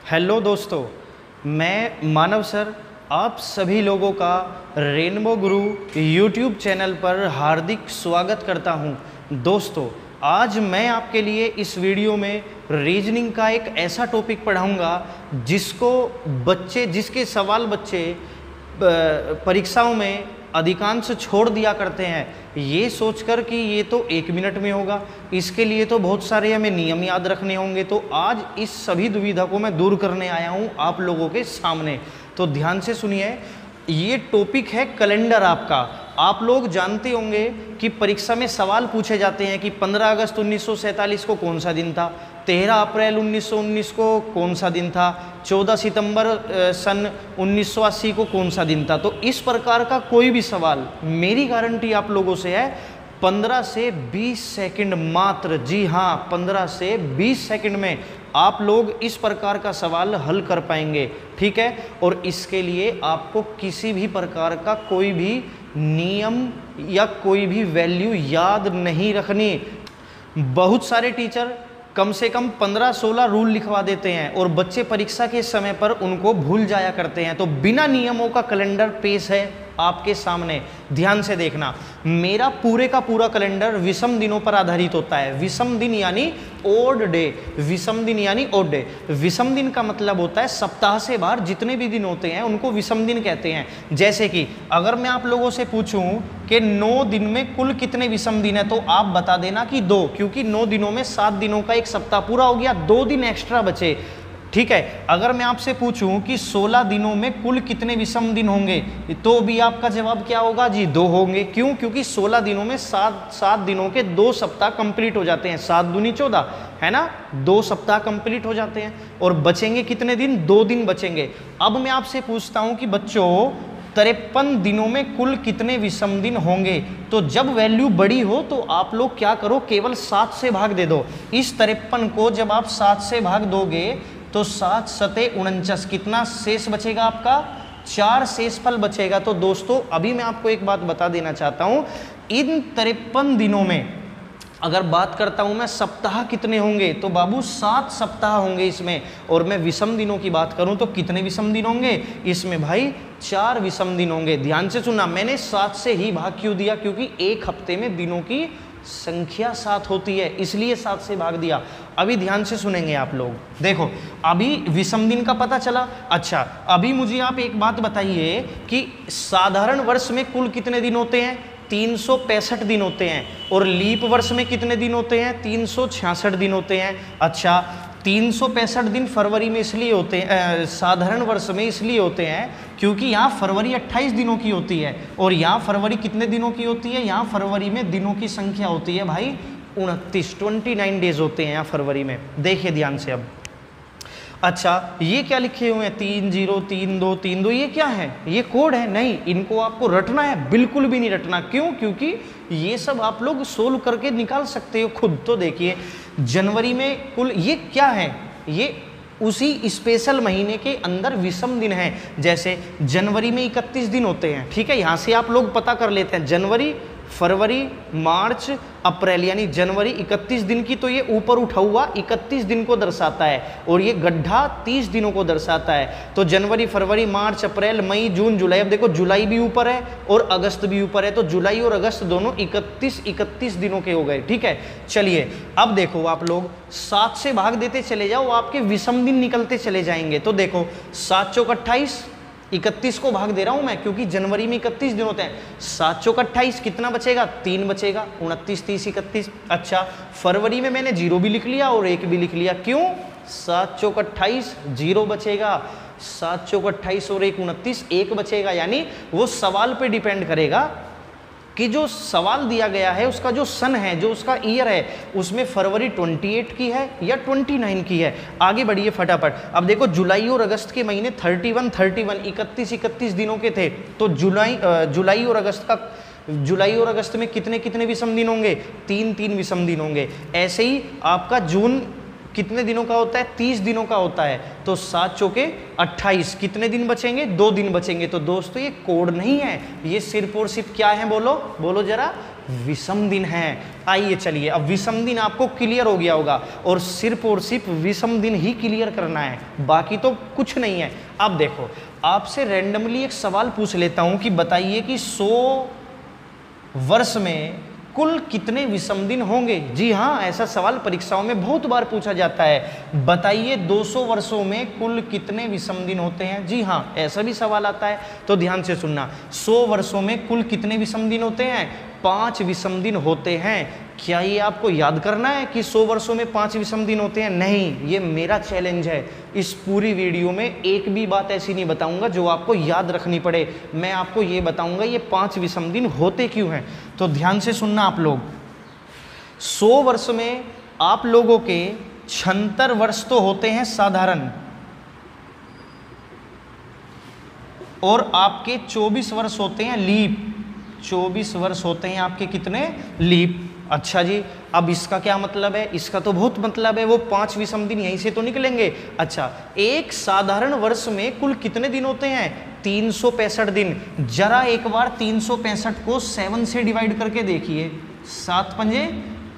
Hello दोस्तों, मैं मानव sir आप सभी लोगों का रेनबो गुरु यूट्यूब चैनल पर हार्दिक स्वागत करता हूं। दोस्तों, आज मैं आपके लिए इस वीडियो में रीजनिंग का एक ऐसा टॉपिक पढ़ाऊंगा जिसके सवाल बच्चे परीक्षाओं में अधिकांश छोड़ दिया करते हैं ये सोचकर कि ये तो 1 मिनट में होगा, इसके लिए तो बहुत सारे हमें नियम याद रखने होंगे। तो आज इस सभी दुविधा को मैं दूर करने आया हूँ आप लोगों के सामने। तो ध्यान से सुनिए, ये टॉपिक है कैलेंडर आपका। आप लोग जानते होंगे कि परीक्षा में सवाल पूछे जाते हैं कि 15 अगस्त 1947 को कौन सा दिन था, 13 अप्रैल 1919 को कौन सा दिन था, 14 सितंबर सन 1980 को कौन सा दिन था। तो इस प्रकार का कोई भी सवाल, मेरी गारंटी आप लोगों से है 15 से 20 सेकंड मात्र, जी हाँ 15 से 20 सेकंड में आप लोग इस प्रकार का सवाल हल कर पाएंगे, ठीक है। और इसके लिए आपको किसी भी प्रकार का कोई भी नियम या कोई भी वैल्यू याद नहीं रखनी। बहुत सारे टीचर कम से कम 15-16 रूल लिखवा देते हैं और बच्चे परीक्षा के समय पर उनको भूल जाया करते हैं। तो बिना नियमों का कैलेंडर पेश है आपके सामने, ध्यान से देखना। मेरा पूरे का पूरा कैलेंडर विषम दिनों पर आधारित होता है। विषम दिन यानी ओड डे, विषम दिन यानी ओड डे। विषम दिन का मतलब होता है सप्ताह से बाहर जितने भी दिन होते हैं उनको विषम दिन कहते हैं। जैसे कि अगर मैं आप लोगों से पूछूं कि 9 दिन में कुल कितने विषम दिन है, तो आप बता देना कि 2, क्योंकि 9 दिनों में 7 दिनों का एक सप्ताह पूरा हो गया, 2 दिन एक्स्ट्रा बचे, ठीक है। अगर मैं आपसे पूछूं कि 16 दिनों में कुल कितने विषम दिन होंगे, तो भी आपका जवाब क्या होगा जी, 2 होंगे। क्यों? क्योंकि 16 दिनों में 7 दिनों के 2 सप्ताह कंप्लीट हो जाते हैं। 7 दूनी 14 है ना, 2 सप्ताह कंप्लीट हो जाते हैं। और बचेंगे कितने दिन? 2 दिन बचेंगे। अब मैं आपसे पूछता हूं कि बच्चों 53 दिनों में कुल कितने विषम दिन होंगे। तो जब वैल्यू बड़ी हो तो आप लोग क्या करो, केवल 7 से भाग दे दो। इस 53 को जब आप 7 से भाग दोगे तो 7 सते 49, कितना शेष बचेगा आपका? 4 शेषफल बचेगा। तो दोस्तों अभी मैं आपको एक बात बता देना चाहता हूं, इन 53 दिनों में अगर बात करता हूं मैं सप्ताह कितने होंगे, तो बाबू 7 सप्ताह होंगे इसमें। और मैं विषम दिनों की बात करूं तो कितने विषम दिन होंगे इसमें? भाई 4 विषम दिन होंगे। ध्यान से सुनना, मैंने 7 से ही भाग क्यों दिया? क्योंकि एक हफ्ते में दिनों की संख्या 7 होती है, इसलिए 7 से भाग दिया। अभी ध्यान से सुनेंगे आप लोग, देखो अभी विषम दिन का पता चला। अच्छा, अभी मुझे आप एक बात बताइए कि साधारण वर्ष में कुल कितने दिन होते हैं? 365 दिन होते हैं। और लीप वर्ष में कितने दिन होते हैं? 366 दिन होते हैं। अच्छा, 365 दिन फरवरी में इसलिए होते हैं, साधारण वर्ष में इसलिए होते हैं क्योंकि यहाँ फरवरी 28 दिनों की होती है और यहाँ फरवरी कितने दिनों की होती है? यहाँ फरवरी में दिनों की संख्या होती है भाई 29 डेज होते हैं यहाँ फरवरी में। देखिए ध्यान से अब। अच्छा, ये क्या लिखे हुए हैं? 303232, ये क्या है? ये कोड है? नहीं, इनको आपको रटना है? बिल्कुल भी नहीं रटना। क्यों? क्योंकि ये सब आप लोग सोल्व करके निकाल सकते हो खुद। तो देखिए जनवरी में कुल ये क्या है? ये उसी स्पेशल महीने के अंदर विषम दिन है। जैसे जनवरी में 31 दिन होते हैं, ठीक है। यहाँ से आप लोग पता कर लेते हैं जनवरी, फरवरी, मार्च, अप्रैल, यानी जनवरी 31 दिन की, तो ये ऊपर उठा हुआ 31 दिन को दर्शाता है और ये गड्ढा 30 दिनों को दर्शाता है। तो जनवरी, फरवरी, मार्च, अप्रैल, मई, जून, जुलाई। अब देखो जुलाई भी ऊपर है और अगस्त भी ऊपर है, तो जुलाई और अगस्त दोनों 31 दिनों के हो गए, ठीक है। चलिए अब देखो आप लोग 7 से भाग देते चले जाओ, आपके विषम दिन निकलते चले जाएंगे। तो देखो 7 चौक 28, 31 को भाग दे रहा हूं मैं क्योंकि जनवरी में 31 दिन होते हैं। 7 चौक 28, कितना बचेगा? 3 बचेगा। 29, 30, 31। अच्छा, फरवरी में मैंने 0 भी लिख लिया और 1 भी लिख लिया। क्यों? 7 चौक 28, 0 बचेगा। 7 चौक 28 और 1 29, 1 बचेगा। यानी वो सवाल पे डिपेंड करेगा कि जो सवाल दिया गया है उसका जो सन है, जो उसका ईयर है, उसमें फरवरी 28 की है या 29 की है। आगे बढ़िए फटाफट। अब देखो जुलाई और अगस्त के महीने 31 दिनों के थे। तो जुलाई और अगस्त में कितने कितने विषम दिन होंगे? 3 विषम दिन होंगे। ऐसे ही आपका जून कितने दिनों का होता है? 30 दिनों का होता है। तो 7 चौके 28, कितने दिन बचेंगे? 2 दिन बचेंगे। तो दोस्तों ये कोड नहीं है, ये सिर्फ और सिर्फ क्या है? बोलो बोलो जरा, विषम दिन है। आइए चलिए, अब विषम दिन आपको क्लियर हो गया होगा, और सिर्फ विषम दिन ही क्लियर करना है, बाकी तो कुछ नहीं है। अब देखो, आपसे रैंडमली एक सवाल पूछ लेता हूं कि बताइए कि 100 वर्ष में कुल कितने विषम दिन होंगे। जी हाँ, ऐसा सवाल परीक्षाओं में बहुत बार पूछा जाता है। बताइए 200 वर्षों में कुल कितने विषम दिन होते हैं। जी हाँ, ऐसा भी सवाल आता है, तो ध्यान से सुनना। 100 वर्षों में कुल कितने विषम दिन होते हैं? 5 विषम दिन होते हैं। क्या ये आपको याद करना है कि 100 वर्षों में 5 विषम दिन होते हैं? नहीं, ये मेरा चैलेंज है। इस पूरी वीडियो में एक भी बात ऐसी नहीं बताऊंगा जो आपको याद रखनी पड़े। मैं आपको ये बताऊंगा ये 5 विषम दिन होते क्यों हैं। तो ध्यान से सुनना आप लोग। 100 वर्ष में आप लोगों के 76 वर्ष तो होते हैं साधारण, और आपके 24 वर्ष होते हैं लीप। 24 वर्ष होते हैं आपके कितने? लीप। अच्छा जी, अब इसका क्या मतलब है? इसका तो बहुत मतलब है, वो 5 विषम दिन यहीं से तो निकलेंगे। अच्छा, एक साधारण वर्ष में कुल कितने दिन होते हैं? 365 दिन। जरा एक बार 365 को 7 से डिवाइड करके देखिए। 7 पंजे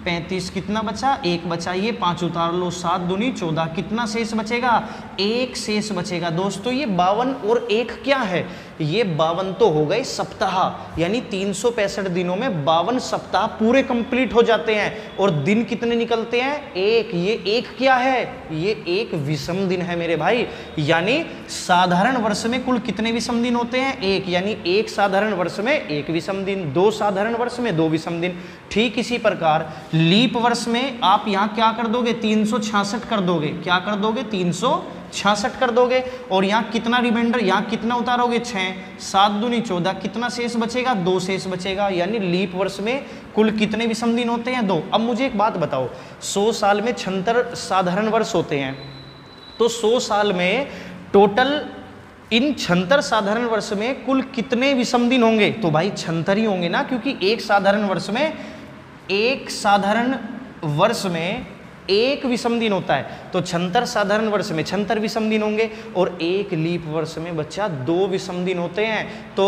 35, कितना बचा? 1 बचा, ये 5 उतार लो, 7 दूनी 14, कितना शेष बचेगा? 1 शेष बचेगा। दोस्तों ये 52 और 1 क्या है? ये 52 तो हो गए सप्ताह, यानी 365 दिनों में 52 सप्ताह पूरे कंप्लीट हो जाते हैं। और दिन कितने निकलते हैं? 1। ये 1 क्या है? ये 1 विषम दिन है मेरे भाई। यानी साधारण वर्ष में कुल कितने विषम दिन होते हैं? 1, यानी 1 साधारण वर्ष में 1 विषम दिन, 2 साधारण वर्ष में 2 विषम दिन। ठीक इसी प्रकार लीप वर्ष में आप यहाँ क्या कर दोगे? 366 कर दोगे। क्या कर दोगे? 366 कर दोगे। और यहाँ कितना रिमाइंडर, यहाँ कितना उतारोगे? 6, 7 दूनी 14, कितना शेष बचेगा? 2 शेष बचेगा। यानी लीप वर्ष में कुल कितने विषम दिन होते हैं? 2। अब मुझे एक बात बताओ, 100 साल में 76 साधारण वर्ष होते हैं, तो 100 साल में टोटल इन 76 साधारण वर्ष में कुल कितने विषम दिन होंगे? तो भाई 76 ही होंगे ना, क्योंकि एक साधारण वर्ष में 1 विषम दिन होता है। तो 76 साधारण वर्ष में 76 विषम दिन होंगे, और 1 लीप वर्ष में बच्चा 2 विषम दिन होते हैं। तो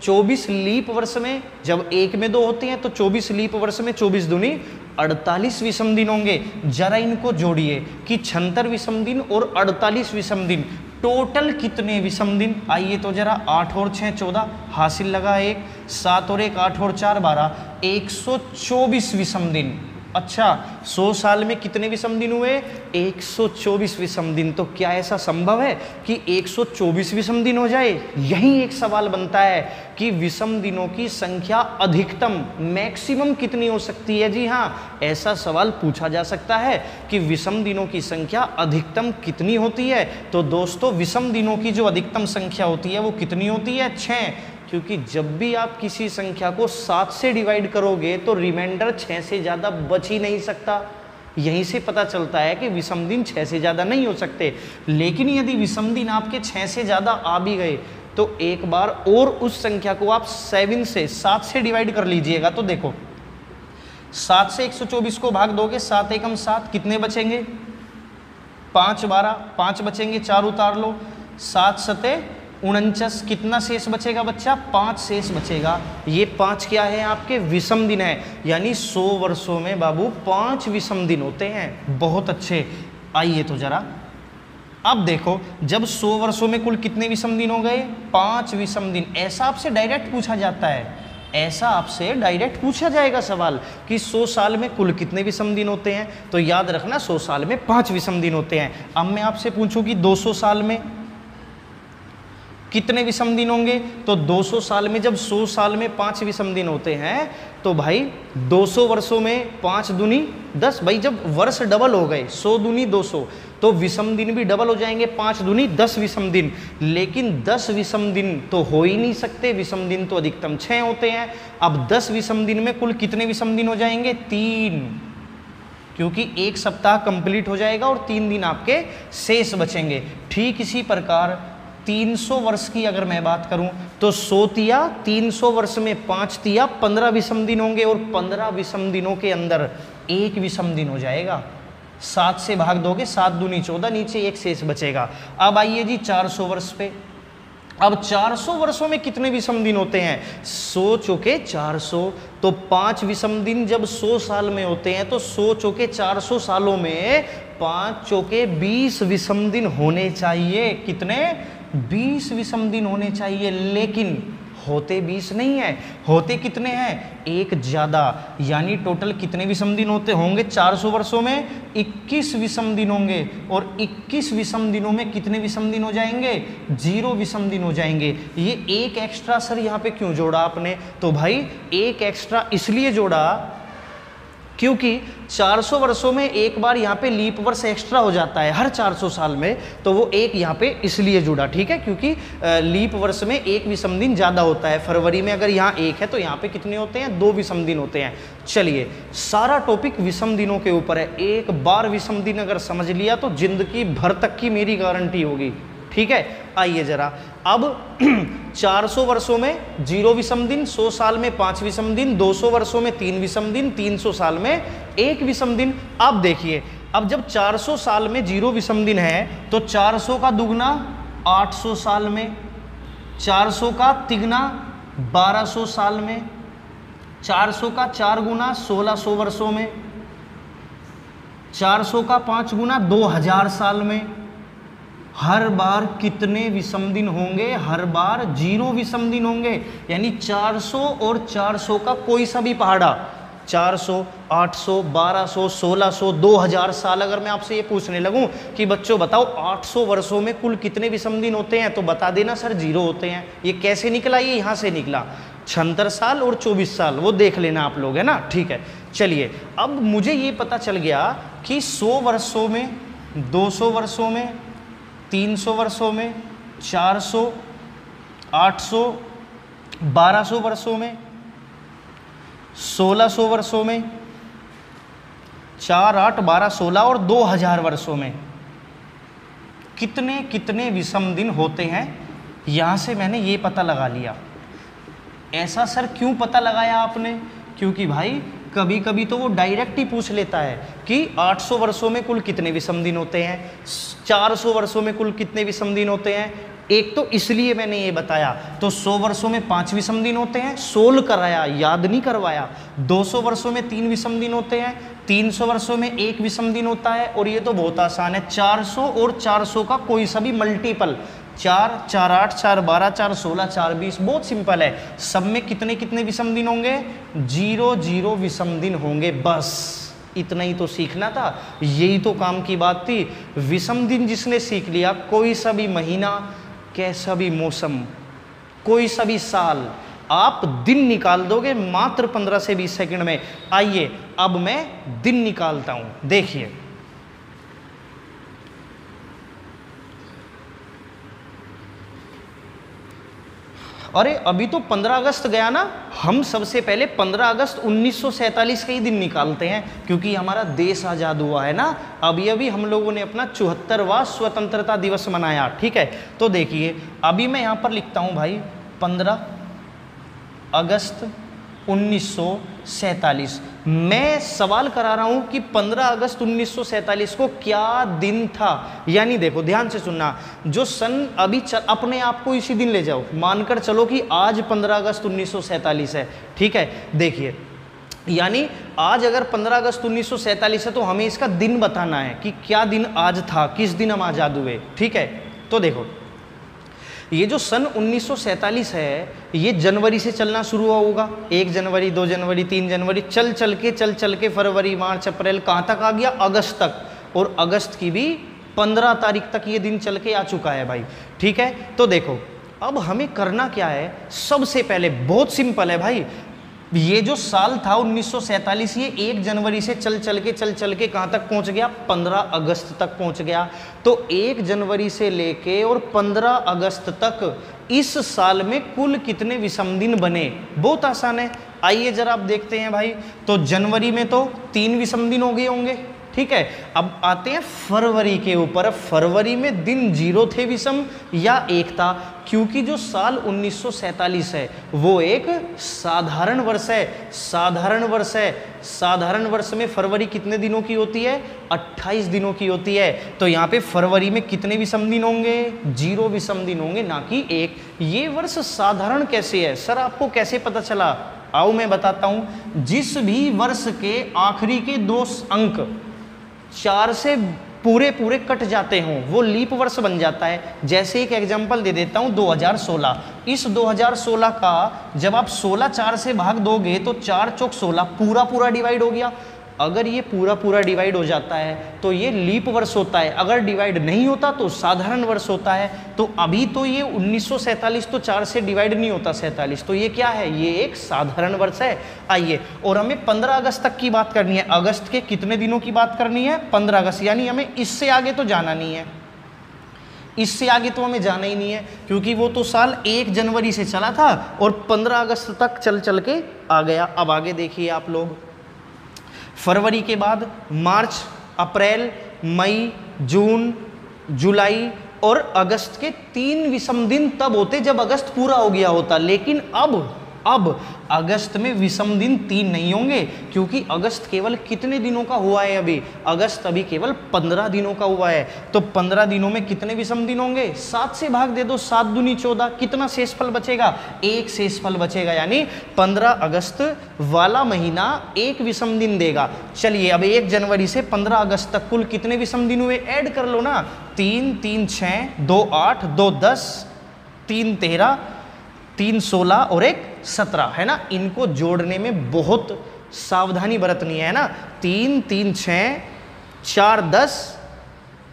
24 लीप वर्ष में, जब 1 में 2 होते हैं, तो 24 लीप वर्ष में 24 दूनी 48 विषम दिन होंगे। जरा इनको जोड़िए कि 76 विषम दिन और 48 विषम दिन, टोटल कितने विषम दिन? आइए तो जरा, 8 और 6 14, हासिल लगा 1, 7 और 1 8 और 4 12, 124 विषम दिन। अच्छा, 100 साल में कितने विषम दिन हुए? 124 विषम दिन। तो क्या ऐसा संभव है कि 124 विषम दिन हो जाए? यही एक सवाल बनता है कि विषम दिनों की संख्या अधिकतम, मैक्सिमम कितनी हो सकती है? जी हाँ, ऐसा सवाल पूछा जा सकता है कि विषम दिनों की संख्या अधिकतम कितनी होती है। तो दोस्तों विषम दिनों की जो अधिकतम संख्या होती है वो कितनी होती है? 6। क्योंकि जब भी आप किसी संख्या को 7 से डिवाइड करोगे तो रिमाइंडर 6 से ज़्यादा बच ही नहीं सकता। यहीं से पता चलता है कि विषम दिन 6 से ज़्यादा नहीं हो सकते। लेकिन यदि विषम दिन आपके 6 से ज़्यादा आ भी गए तो एक बार और उस संख्या को आप 7 से डिवाइड कर लीजिएगा। तो देखो, 7 से 124 को भाग दोगे, 7 एकम 7, कितने बचेंगे? 5 12, 5 बचेंगे, 4 उतार लो, 7 सते 49, कितना शेष बचेगा बच्चा? 5 शेष बचेगा। ये 5 क्या है? आपके विषम दिन है। यानी 100 वर्षों में बाबू 5 विषम दिन होते हैं। बहुत अच्छे। आइए तो जरा अब देखो, जब 100 वर्षों में कुल कितने विषम दिन हो गए? 5 विषम दिन। ऐसा आपसे डायरेक्ट पूछा जाता है, ऐसा आपसे डायरेक्ट पूछा जाएगा सवाल कि 100 साल में कुल कितने विषम दिन होते हैं। तो याद रखना 100 साल में 5 विषम दिन होते हैं। अब मैं आपसे पूछूं कि 200 साल में कितने विषम दिन होंगे? तो 200 साल में, जब 100 साल में 5 विषम दिन होते हैं, तो भाई 200 वर्षों में 5 दूनी 10। भाई जब वर्ष डबल हो गए, 100 दूनी 200, तो विषम दिन भी डबल हो जाएंगे, 5 दूनी 10 विषम दिन। लेकिन 10 विषम दिन तो हो ही नहीं सकते, विषम दिन तो अधिकतम 6 होते हैं। अब 10 विषम दिन में कुल कितने विषम दिन हो जाएंगे? 3, क्योंकि 1 सप्ताह कंप्लीट हो जाएगा और 3 दिन आपके शेष बचेंगे। ठीक इसी प्रकार 300 वर्ष की अगर मैं बात करूं तो 100 तिया 300 वर्ष में 5 तिया 15 विषम दिन होंगे, और 15 विषम दिनों के अंदर 1 विषम दिन हो जाएगा। 7 से भाग दोगे, 7 दूनी 14, नीचे 1 शेष बचेगा। अब आइए जी 400 वर्ष पे। अब 400 वर्षों में कितने विषम दिन होते हैं? 100 चौके 400, तो 5 विषम दिन जब 100 साल में होते हैं तो 100 चौके 400 सालों में 5 चौके 20 विषम दिन होने चाहिए। कितने? 20 विषम दिन होने चाहिए, लेकिन होते 20 नहीं है, होते कितने हैं? एक ज्यादा, यानी टोटल कितने विषम दिन होते होंगे 400 वर्षों में? 21 विषम दिन होंगे। और 21 विषम दिनों में कितने विषम दिन हो जाएंगे? 0 विषम दिन हो जाएंगे। ये एक एक्स्ट्रा सर यहाँ पे क्यों जोड़ा आपने? तो भाई एक एक्स्ट्रा इसलिए जोड़ा क्योंकि 400 वर्षों में एक बार यहाँ पे लीप वर्ष एक्स्ट्रा हो जाता है हर 400 साल में, तो वो एक यहाँ पे इसलिए जुड़ा, ठीक है, क्योंकि लीप वर्ष में एक विषम दिन ज़्यादा होता है। फरवरी में अगर यहाँ एक है तो यहाँ पे कितने होते हैं? 2 विषम दिन होते हैं। चलिए, सारा टॉपिक विषम दिनों के ऊपर है। एक बार विषम दिन अगर समझ लिया तो जिंदगी भर तक की मेरी गारंटी होगी, ठीक है। आइए जरा, अब 400 वर्षों में 0 विषम दिन, 100 साल में 5 विषम दिन, 200 वर्षों में 3 विषम दिन, 300 साल में 1 विषम दिन। अब देखिए, अब जब 400 साल में 0 विषम दिन है तो 400 का दुगना 800 साल में, 400 का तिगना 1200 साल में, 400 का 4 गुना 1600 वर्षों में, 400 का 5 गुना 2000 साल में। हर बार कितने विषम दिन होंगे? हर बार 0 विषम दिन होंगे, यानी 400 और 400 का कोई सा भी पहाड़ा, 400, 800, 1200, 1600, 2000 साल। अगर मैं आपसे ये पूछने लगूं कि बच्चों बताओ 800 वर्षों में कुल कितने विषम दिन होते हैं, तो बता देना सर 0 होते हैं। ये कैसे निकला? ये यहाँ से निकला, 76 साल और 24 साल, वो देख लेना आप लोग, है ना, ठीक है। चलिए, अब मुझे ये पता चल गया कि 100 वर्षों में, 200 वर्षों में, 300 वर्षों में, 400, 800, 1200 वर्षों में, 1600 वर्षों में, 4, 8, 12, 16 और 2000 वर्षों में कितने कितने विषम दिन होते हैं, यहाँ से मैंने ये पता लगा लिया। ऐसा सर क्यों पता लगाया आपने? क्योंकि भाई कभी कभी तो वो डायरेक्ट ही पूछ लेता है कि 800 वर्षों में कुल कितने विषम दिन होते हैं, 400 वर्षों में कुल कितने विषम दिन होते हैं। एक तो इसलिए मैंने ये बताया, तो 100 वर्षों में 5 विषम दिन होते हैं, सोल्व कराया, याद नहीं करवाया। 200 वर्षों में 3 विषम दिन होते हैं, 300 वर्षों में 1 विषम दिन होता है, और ये तो बहुत आसान है, 400 और 400 का कोई सा भी मल्टीपल, 4, 4, 8, 4, 12, 4, 16, 4, 20, बहुत सिंपल है। सब में कितने कितने विषम दिन होंगे? 0, 0 विषम दिन होंगे। बस इतना ही तो सीखना था, यही तो काम की बात थी। विषम दिन जिसने सीख लिया, कोई सा भी महीना, कैसा भी मौसम, कोई सा भी साल, आप दिन निकाल दोगे मात्र 15 से 20 सेकंड में। आइए अब मैं दिन निकालता हूं, देखिए। अरे अभी तो 15 अगस्त गया ना, हम सबसे पहले 15 अगस्त 1947 का ही दिन निकालते हैं, क्योंकि हमारा देश आज़ाद हुआ है ना। अभी अभी हम लोगों ने अपना 74वां स्वतंत्रता दिवस मनाया, ठीक है। तो देखिए, अभी मैं यहाँ पर लिखता हूँ भाई 15 अगस्त 1947। मैं सवाल करा रहा हूं कि 15 अगस्त 1947 को क्या दिन था। यानी देखो, ध्यान से सुनना, जो सन अभी अपने आप को इसी दिन ले जाओ, मानकर चलो कि आज 15 अगस्त 1947 है, ठीक है। देखिए, यानी आज अगर 15 अगस्त 1947 है तो हमें इसका दिन बताना है कि क्या दिन आज था, किस दिन हम आज़ाद हुए, ठीक है। तो देखो, ये जो सन 1947 है, ये जनवरी से चलना शुरू हुआ होगा, 1 जनवरी, 2 जनवरी, 3 जनवरी, चल चल के फरवरी, मार्च, अप्रैल, कहाँ तक आ गया? अगस्त तक। और अगस्त की भी 15 तारीख तक ये दिन चल के आ चुका है भाई, ठीक है। तो देखो, अब हमें करना क्या है? सबसे पहले बहुत सिंपल है भाई, ये जो साल था 1947, ये 1 जनवरी से चल चल के कहाँ तक पहुँच गया? 15 अगस्त तक पहुँच गया। तो 1 जनवरी से लेके और 15 अगस्त तक इस साल में कुल कितने विषम दिन बने? बहुत आसान है, आइए जरा आप देखते हैं भाई। तो जनवरी में तो 3 विषम दिन हो गए होंगे, ठीक है। अब आते हैं फरवरी के ऊपर। फरवरी में दिन 0 थे विषम या 1 था, क्योंकि जो साल 1947 है वो एक साधारण वर्ष है। साधारण वर्ष है, साधारण वर्ष में फरवरी कितने दिनों की होती है? 28 दिनों की होती है। तो यहाँ पे फरवरी में कितने विषम दिन होंगे? 0 विषम दिन होंगे, ना कि 1। ये वर्ष साधारण कैसे है सर, आपको कैसे पता चला? आओ मैं बताता हूं। जिस भी वर्ष के आखिरी के 2 अंक 4 से पूरे पूरे कट जाते हों वो लीप वर्ष बन जाता है। जैसे एक एग्जांपल दे देता हूं, 2016। इस 2016 का जब आप 16 4 से भाग दोगे तो 4 चौक 16 पूरा पूरा डिवाइड हो गया। अगर ये पूरा पूरा डिवाइड हो जाता है तो ये लीप वर्ष होता है, अगर डिवाइड नहीं होता तो साधारण वर्ष होता है। तो अभी तो ये 1947 तो 4 से डिवाइड नहीं होता 47, तो ये क्या है? ये एक साधारण वर्ष है। आइए, और हमें 15 अगस्त तक की बात करनी है। अगस्त के कितने दिनों की बात करनी है? 15 अगस्त, यानी हमें इससे आगे तो जाना नहीं है, इससे आगे तो हमें जाना ही नहीं है, क्योंकि वो तो साल 1 जनवरी से चला था और 15 अगस्त तक चल चल के आ गया। अब आगे देखिए आप लोग, फरवरी के बाद मार्च, अप्रैल, मई, जून, जुलाई और अगस्त के 3 विषम दिन तब होते जब अगस्त पूरा हो गया होता। लेकिन अब अगस्त में विषम दिन 3 नहीं होंगे, क्योंकि अगस्त केवल कितने दिनों का हुआ है? अभी अगस्त अभी केवल 15 दिनों का हुआ है। तो 15 दिनों में कितने विषम दिन होंगे? 7 से भाग दे दो, 7 दूनी 14, कितना शेषफल बचेगा? 1 शेषफल बचेगा, यानी 15 अगस्त वाला महीना 1 विषम दिन देगा। चलिए, अब 1 जनवरी से 15 अगस्त तक कुल कितने विषम दिन हुए? ऐड कर लो ना, 3 3 6 2 8 2 10 3 13 3 16 और 1 17, है ना। इनको जोड़ने में बहुत सावधानी बरतनी है ना। 3 3 6 4 10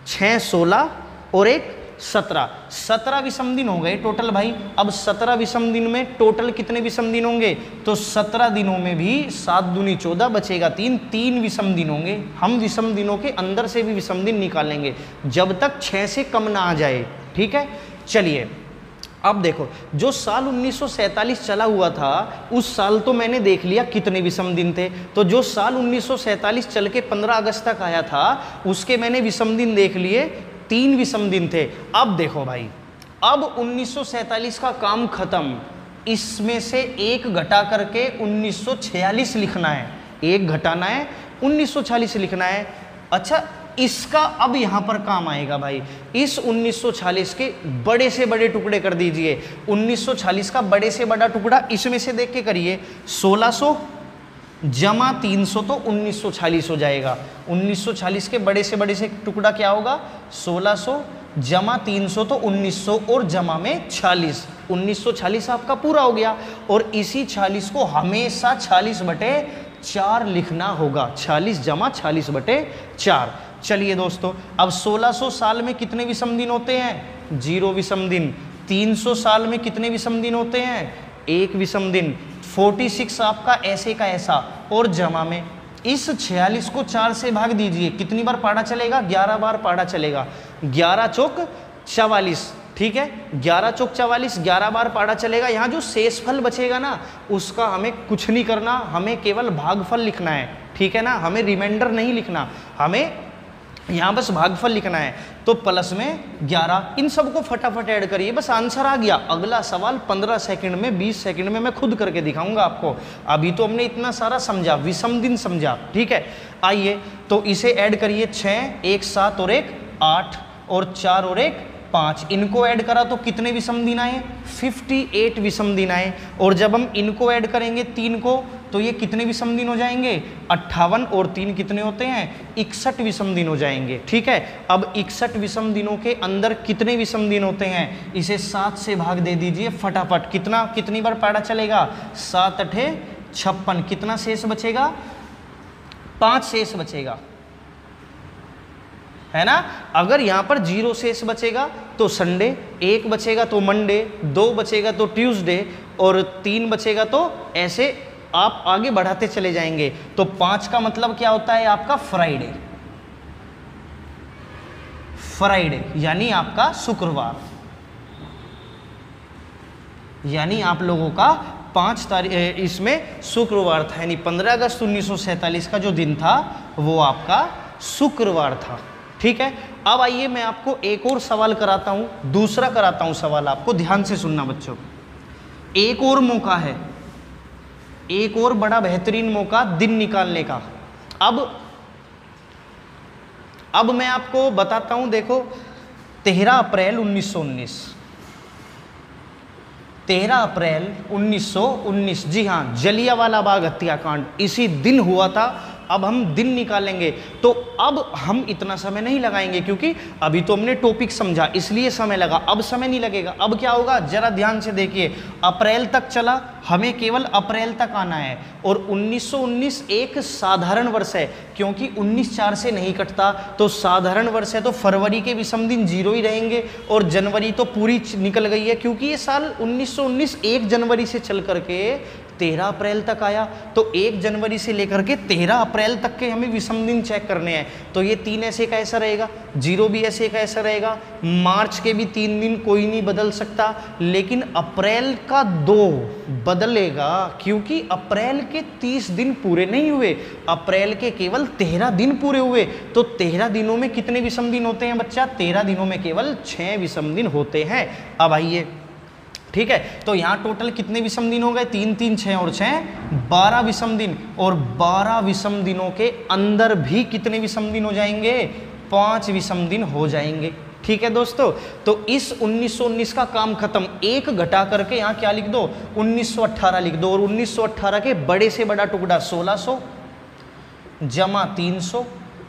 6 16 और 1 17, 17 विषम दिन हो गए टोटल भाई। अब 17 विषम दिन में टोटल कितने विषम दिन होंगे? तो 17 दिनों में भी 7 दूनी 14 बचेगा 3 विषम दिन होंगे। हम विषम दिनों के अंदर से भी विषम दिन निकालेंगे जब तक 6 से कम ना आ जाए, ठीक है। चलिए, अब देखो, जो साल 1947 चला हुआ था उस साल तो मैंने देख लिया कितने विषम दिन थे। तो जो साल 1947 चल के 15 अगस्त तक आया था उसके मैंने विषम दिन देख लिए, 3 विषम दिन थे। अब देखो भाई, अब 1947 का काम खत्म, इसमें से 1 घटा करके 1946 लिखना है, 1 घटाना है 1946 लिखना है। अच्छा, इसका अब यहां पर काम आएगा भाई। इस 1946 के बड़े से बड़े टुकड़े कर दीजिए। 1946 का बड़े से बड़ा टुकड़ा इसमें से देख के करिए, 1600 जमा 300 तो 1946 हो जाएगा। 1946 के बड़े से टुकड़ा क्या होगा? 1600 जमा 300 तो 1900 और जमा में 46, 1946 आपका पूरा हो गया। और इसी 46 को हमेशा 40/4 लिखना होगा, 40 जमा 40/4। चलिए दोस्तों, अब 1600 साल में कितने विषम दिन होते हैं? 0 विषम दिन। 300 साल में कितने विषम दिन होते हैं? 1 विषम दिन। 46 आपका ऐसे का ऐसा और जमा में इस 46 को 4 से भाग दीजिए, कितनी बार पाड़ा चलेगा? 11 बार पाड़ा चलेगा। 11 चौक 44, ठीक है, 11 चौक 44, 11 बार पाड़ा चलेगा। यहाँ जो शेषफल बचेगा ना उसका हमें कुछ नहीं करना, हमें केवल भागफल लिखना है, ठीक है ना। हमें रिमाइंडर नहीं लिखना, हमें यहाँ बस भागफल लिखना है। तो प्लस में 11, इन सबको फटाफट ऐड करिए, बस आंसर आ गया। अगला सवाल 15 सेकंड में, 20 सेकंड में मैं खुद करके दिखाऊंगा आपको। अभी तो हमने इतना सारा समझा, विषम दिन समझा, ठीक है। आइए, तो इसे ऐड करिए, 6 1 7 और 1 8 और 4 और 1 5, इनको ऐड करा तो कितने विषम दिन आए? 58 विषम दिन आए। और जब हम इनको ऐड करेंगे 3 को तो ये कितने विषम दिन हो जाएंगे? 58 और 3 कितने होते हैं? 61 विषम दिन हो जाएंगे, ठीक है। अब 61 विषम दिनों के अंदर कितने विषम दिन होते हैं? इसे 7 से भाग दे दीजिए फटाफट। कितनी बार पाड़ा चलेगा? 7 8 56, कितना शेष बचेगा? 5 शेष बचेगा, है ना। अगर यहां पर 0 शेष बचेगा तो संडे, 1 बचेगा तो मंडे, 2 बचेगा तो ट्यूसडे और 3 बचेगा तो ऐसे आप आगे बढ़ाते चले जाएंगे। तो 5 का मतलब क्या होता है आपका? फ्राइडे, फ्राइडे यानी आपका शुक्रवार, यानी आप लोगों का 5 तारीख इसमें शुक्रवार था, यानी 15 अगस्त 1947 का जो दिन था वो आपका शुक्रवार था। ठीक है, अब आइए मैं आपको एक और सवाल कराता हूं, दूसरा कराता हूं सवाल, आपको ध्यान से सुनना बच्चों। एक और मौका है, एक और बड़ा बेहतरीन मौका दिन निकालने का। अब मैं आपको बताता हूं, देखो 13 अप्रैल 1919, 13 अप्रैल 1919, जी हाँ, जलियांवाला बाग हत्याकांड इसी दिन हुआ था। अब हम दिन निकालेंगे, तो अब हम इतना समय नहीं लगाएंगे क्योंकि अभी तो हमने टॉपिक समझा इसलिए समय लगा, अब समय नहीं लगेगा। अब क्या होगा जरा ध्यान से देखिए, अप्रैल तक चला, हमें केवल अप्रैल तक आना है, और 1919 एक साधारण वर्ष है क्योंकि 19/4 से नहीं कटता, तो साधारण वर्ष है, तो फरवरी के विषम दिन 0 ही रहेंगे, और जनवरी तो पूरी निकल गई है क्योंकि ये साल 1919 1 जनवरी से चल करके 13 अप्रैल तक आया, तो 1 जनवरी से लेकर के 13 अप्रैल तक के हमें विषम दिन चेक करने हैं। तो ये 3 ऐसे का ऐसा रहेगा, 0 भी ऐसे का ऐसा रहेगा, मार्च के भी 3 दिन कोई नहीं बदल सकता, लेकिन अप्रैल का 2 बदलेगा क्योंकि अप्रैल के 30 दिन पूरे नहीं हुए, अप्रैल के केवल 13 दिन पूरे हुए। तो 13 दिनों में कितने विषम दिन होते हैं बच्चा? 13 दिनों में केवल 6 विषम दिन होते हैं। अब आइए, ठीक है, तो यहाँ टोटल कितने विषम दिन हो गए? 3 3 6 और 6 12 विषम दिन, और 12 विषम दिनों के अंदर भी कितने विषम दिन हो जाएंगे? 5 विषम दिन हो जाएंगे। ठीक है दोस्तों, तो इस 1919 का काम खत्म। एक घटा करके यहाँ क्या लिख दो? 1918 लिख दो, और 1918 के बड़े से बड़ा टुकड़ा 1600 जमा 300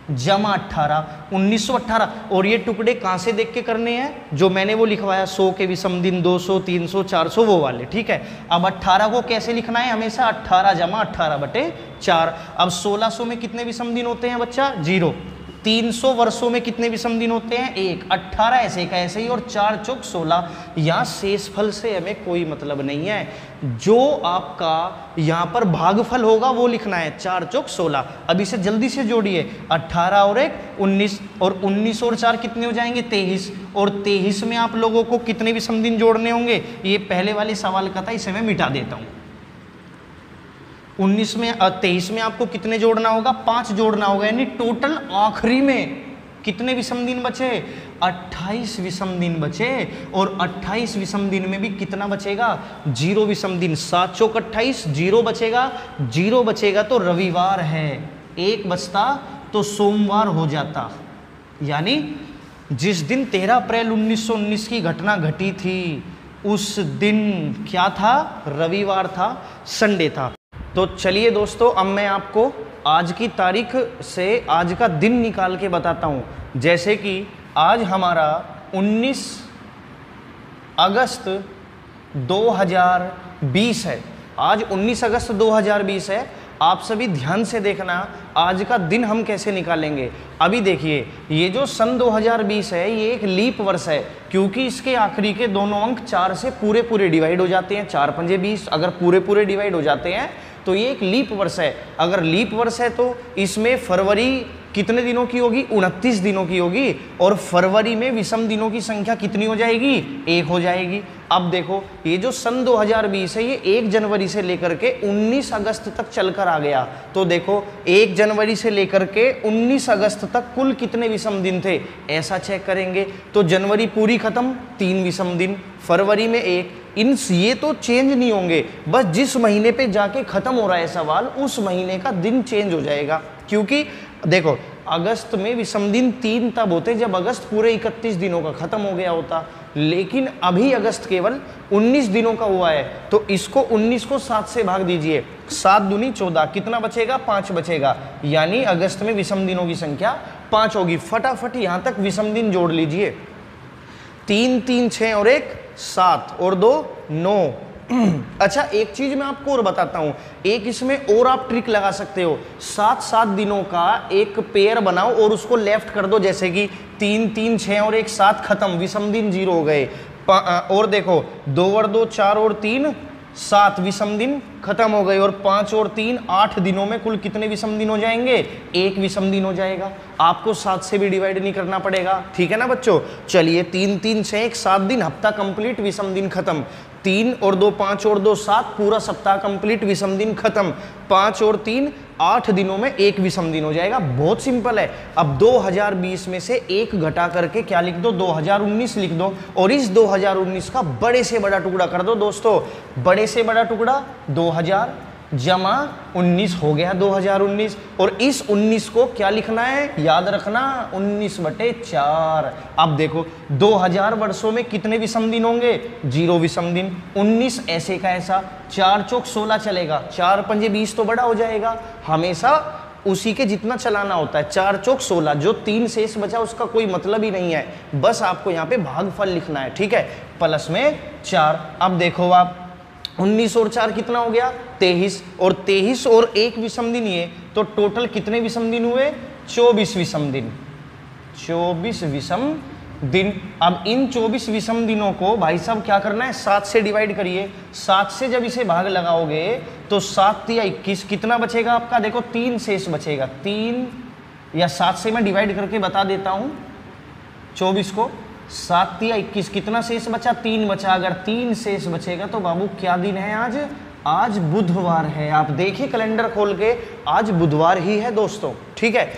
जमा 18, 1918। और ये टुकड़े कहाँ से देख के करने हैं? जो मैंने वो लिखवाया 100 के विषम दिन, 200 300 400 वो वाले। ठीक है, अब 18 को कैसे लिखना है? हमेशा 18 जमा 18/4। अब 1600 में कितने विषम दिन होते हैं बच्चा? 0। 300 वर्षों में कितने विषम दिन होते हैं? 1। 18 ऐसे का ऐसे ही, और 4 चौक 16। यहाँ शेषफल से हमें कोई मतलब नहीं है, जो आपका यहाँ पर भागफल होगा वो लिखना है, 4 चौक 16। अब इसे जल्दी से जोड़िए, 18 और 1 19, और 19 और 4 कितने हो जाएंगे? 23। और 23 में आप लोगों को कितने विषम दिन जोड़ने होंगे? ये पहले वाले सवाल का था, इसे मैं मिटा देता हूँ। 23 में आपको कितने जोड़ना होगा? 5 जोड़ना होगा, यानी टोटल आखिरी में कितने विषम दिन बचे? 28 विषम दिन बचे। और 28 विषम दिन में भी कितना बचेगा? 0 विषम दिन। 7 चौक 28, 0 बचेगा, 0 बचेगा तो रविवार है, 1 बचता तो सोमवार हो जाता। यानी जिस दिन 13 अप्रैल 1919 की घटना घटी थी उस दिन क्या था? रविवार था, संडे था। तो चलिए दोस्तों, अब मैं आपको आज की तारीख से आज का दिन निकाल के बताता हूँ। जैसे कि आज हमारा 19 अगस्त 2020 है। आज 19 अगस्त 2020 है। आप सभी ध्यान से देखना, आज का दिन हम कैसे निकालेंगे। अभी देखिए, ये जो सन 2020 है ये एक लीप वर्ष है, क्योंकि इसके आखिरी के दोनों अंक 4 से पूरे पूरे डिवाइड हो जाते हैं। 4 पंजे 20, अगर पूरे पूरे डिवाइड हो जाते हैं तो ये एक लीप वर्ष है। अगर लीप वर्ष है तो इसमें फरवरी कितने दिनों की होगी? 29 दिनों की होगी, और फरवरी में विषम दिनों की संख्या कितनी हो जाएगी? 1 हो जाएगी। अब देखो, ये जो सन 2020 है ये 1 जनवरी से लेकर के 19 अगस्त तक चलकर आ गया। तो देखो, 1 जनवरी से लेकर के 19 अगस्त तक कुल कितने विषम दिन थे, ऐसा चेक करेंगे तो जनवरी पूरी खत्म, 3 विषम दिन, फरवरी में 1। ये तो चेंज नहीं होंगे, बस जिस महीने पे जाके खत्म हो रहा है सवाल उस महीने का दिन चेंज हो जाएगा। क्योंकि देखो, अगस्त में विषम दिन 3 तब होते जब अगस्त पूरे 31 दिनों का खत्म हो गया होता, लेकिन अभी अगस्त केवल 19 दिनों का हुआ है। तो इसको 19 को 7 से भाग दीजिए, 7 दूनी 14, कितना बचेगा? 5 बचेगा। यानी अगस्त में विषम दिनों की संख्या 5 होगी। फटाफट यहां तक विषम दिन जोड़ लीजिए, 3 3 6 और 1 7 और 2 9। अच्छा, एक चीज मैं आपको और बताता हूं, एक इसमें और आप ट्रिक लगा सकते हो। 7 दिनों का एक पेयर बनाओ और उसको लेफ्ट कर दो, जैसे कि 3 3 6 और 1 7 खत्म, विषम दिन 0 हो गए। और देखो, 2 और 2 4 और 3 7 विषम दिन खत्म हो गए, और 5 और 3 8 दिनों में कुल कितने विषम दिन हो जाएंगे? 1 विषम दिन हो जाएगा। आपको 7 से भी डिवाइड नहीं करना पड़ेगा, ठीक है ना बच्चों। चलिए, 3 3 6 1 7 दिन, हफ्ता कंप्लीट, विषम दिन खत्म। 3 और 2 5 और 2 7, पूरा सप्ताह कंप्लीट, विषम दिन खत्म। 5 और 3 8 दिनों में एक विषम दिन हो जाएगा। बहुत सिंपल है। अब 2020 में से एक घटा करके क्या लिख दो, 2019 लिख दो, और इस 2019 का बड़े से बड़ा टुकड़ा कर दो दोस्तों। बड़े से बड़ा टुकड़ा 2000 जमा 19 हो गया 2019, और इस 19 को क्या लिखना है, याद रखना 19/4। अब देखो 2000 वर्षों में कितने विषम दिन होंगे, 0 विषम दिन। 19 ऐसे का ऐसा, 4 चौक 16 चलेगा, 4 पंजे 20 तो बड़ा हो जाएगा, हमेशा उसी के जितना चलाना होता है। 4 चौक 16, जो 3 शेष बचा उसका कोई मतलब ही नहीं है, बस आपको यहाँ पे भागफल लिखना है, ठीक है, प्लस में 4। अब देखो आप 19 और 4 कितना हो गया, 23, और 23 और 1 विषम दिन, ये तो टोटल कितने विषम दिन हुए, 24 विषम दिन। 24 विषम दिन। अब इन 24 विषम दिनों को भाई साहब क्या करना है, 7 से डिवाइड करिए। 7 से जब इसे भाग लगाओगे तो 7 या 21, कितना बचेगा आपका, देखो 3 शेष बचेगा। 3 या 7 से मैं डिवाइड करके बता देता हूँ 24 को। 7 या 21, कितना शेष बचा, 3 बचा। अगर 3 शेष बचेगा तो बाबू क्या दिन है आज, आज बुधवार है। आप देखिए कैलेंडर खोल के, आज बुधवार ही है दोस्तों, ठीक है।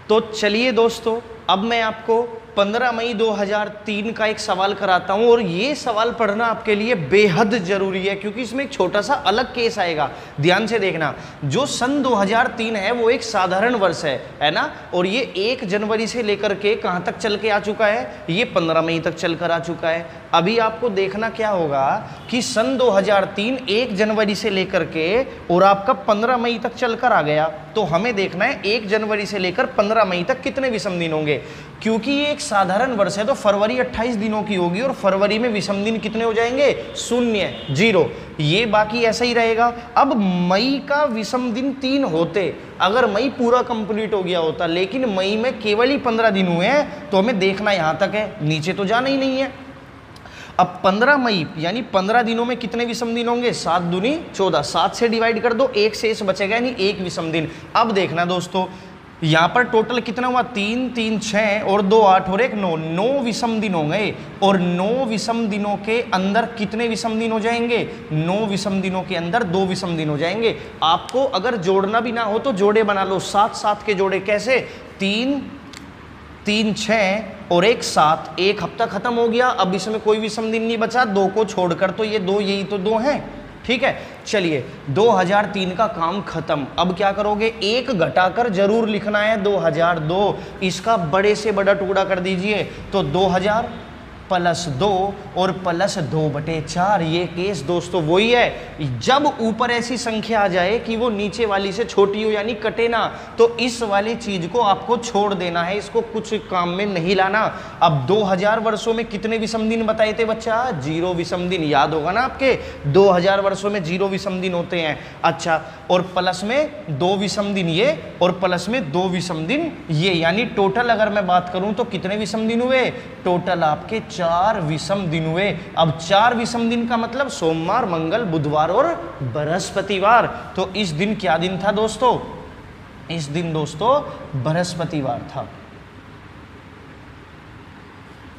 तो चलिए दोस्तों, अब मैं आपको 15 मई 2003 का एक सवाल कराता हूं, और ये सवाल पढ़ना आपके लिए बेहद जरूरी है, क्योंकि इसमें एक छोटा सा अलग केस आएगा। ध्यान से देखना, जो सन 2003 है वो एक साधारण वर्ष है ना, और ये 1 जनवरी से लेकर के कहां तक चल के आ चुका है, ये 15 मई तक चल कर आ चुका है। अभी आपको देखना क्या होगा कि सन 2003 1 जनवरी से लेकर के और आपका 15 मई तक चल कर आ गया, तो हमें देखना है 1 जनवरी से लेकर 15 मई तक कितने विषम दिन होंगे। क्योंकि ये एक साधारण वर्ष है तो फरवरी 28 दिनों की होगी, और फरवरी में विषम दिन कितने हो जाएंगे, 0 0, ये बाकी ऐसा ही रहेगा। अब मई का विषम दिन 3 होते, अगर मई पूरा कंप्लीट हो गया होता, लेकिन मई में केवल ही 15 दिन हुए हैं, तो हमें देखना यहां तक है, नीचे तो जाना ही नहीं है। अब 15 मई यानी 15 दिनों में कितने विषम दिन होंगे, 7 दूनी 14, 7 से डिवाइड कर दो, 1 शेष बचेगा यानी 1 विषम दिन। अब देखना दोस्तों, यहाँ पर टोटल कितना हुआ, 3 3 6 और 2 8 और 1 9, 9 विषम दिन हो गए, और 9 विषम दिनों के अंदर कितने विषम दिन हो जाएंगे, 9 विषम दिनों के अंदर 2 विषम दिन हो जाएंगे। आपको अगर जोड़ना भी ना हो तो जोड़े बना लो, 7 7 के जोड़े कैसे, 3 3 6 और 1 7, एक हफ्ता खत्म हो गया। अब इसमें कोई विषम दिन नहीं बचा 2 को छोड़कर, तो ये 2, यही तो 2 हैं, ठीक है। चलिए 2003 का काम खत्म। अब क्या करोगे, 1 घटाकर जरूर लिखना है 2002, इसका बड़े से बड़ा टुकड़ा कर दीजिए, तो 2000 प्लस 2 और प्लस 2/4। ये केस दोस्तों वही है, जब ऊपर ऐसी संख्या आ जाए कि वो नीचे वाली से छोटी हो यानी कटे ना, तो इस वाली चीज को आपको छोड़ देना है, इसको कुछ काम में नहीं लाना। अब 2000 वर्षों में कितने विषम दिन बताए थे बच्चा, 0 विषम दिन, याद होगा ना आपके, 2000 वर्षों में 0 विषम दिन होते हैं। अच्छा, और प्लस में 2 विषम दिन ये, और प्लस में 2 विषम दिन ये, यानी टोटल अगर मैं बात करूं तो कितने विषम दिन हुए, टोटल आपके 4 विषम दिन हुए। अब 4 विषम दिन का मतलब सोमवार, मंगल, बुधवार और बृहस्पतिवार। तो इस दिन क्या दिन था दोस्तों, इस दिन दोस्तों बृहस्पतिवार था,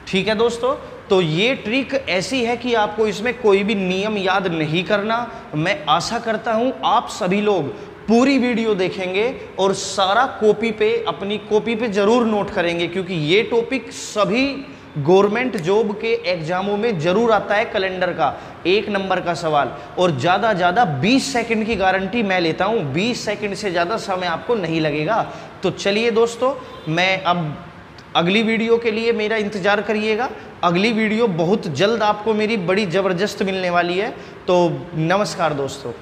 ठीक है दोस्तों। तो ये ट्रिक ऐसी है कि आपको इसमें कोई भी नियम याद नहीं करना। मैं आशा करता हूं आप सभी लोग पूरी वीडियो देखेंगे और सारा कॉपी पे, अपनी कॉपी पे जरूर नोट करेंगे, क्योंकि ये टॉपिक सभी गवर्नमेंट जॉब के एग्जामों में जरूर आता है, कैलेंडर का 1 नंबर का सवाल, और ज़्यादा 20 सेकंड की गारंटी मैं लेता हूं, 20 सेकंड से ज़्यादा समय आपको नहीं लगेगा। तो चलिए दोस्तों, मैं अब अगली वीडियो के लिए मेरा इंतजार करिएगा। अगली वीडियो बहुत जल्द आपको मेरी बड़ी ज़बरदस्त मिलने वाली है। तो नमस्कार दोस्तों।